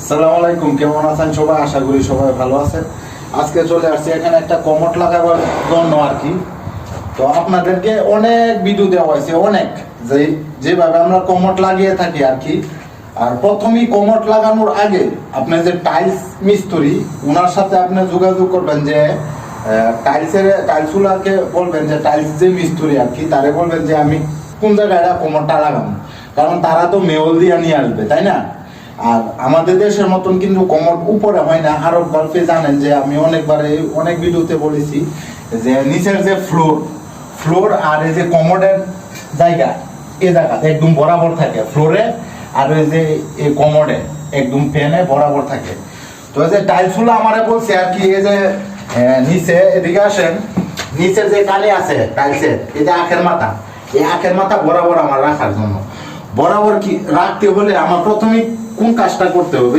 আসসালামু আলাইকুম, কেমন আছেন সবাই? আশা করি সবাই ভালো আছেন। আজকে চলে আসছি এখানে একটা কমোড লাগাবার জন্য আর কি। তো আপনাদেরকে অনেক ভিডিও দেওয়া হয়েছে, অনেক যেভাবে আমরা কমোড লাগিয়ে থাকি আর কি। আর প্রথমেই কমোড লাগানোর আগে আপনি যে টাইলস মিস্ত্রি, ওনার সাথে আপনি যোগাযোগ করবেন যে টাইলসগুলাকে বলবেন যে টাইলস যে মিস্ত্রি আর কি, তারে বলবেন যে আমি কোন জায়গায় কমোডটা লাগাবো, কারণ তারা তো মেয়ল দিয়ে নিয়ে আসবে, তাই না? আর আমাদের দেশের মতন কিন্তু কমোড উপরে হয় না। আরব গল্পে জানেন যে আমি অনেক ভিডিওতে বলেছি যে নিচের যে ফ্লোর আর এই যে কমোডের জায়গা, এই জায়গাতে একদম বরাবর থাকে ফ্লোরে, আর ওই যে এই কমোডে একদম ফ্যানে বরাবর থাকে। তো এই যে টাইলসগুলো আমারে বলছে আর কি, এই যে নিচে এদিকে আসেন, নিচের যে কালি আছে টাইলসের, এই যে আখের মাথা, এই আখের মাথা বরাবর আমার রাখার জন্য। বরাবর কি রাখতে হলে আমার প্রথমে কোন কাজটা করতে হবে?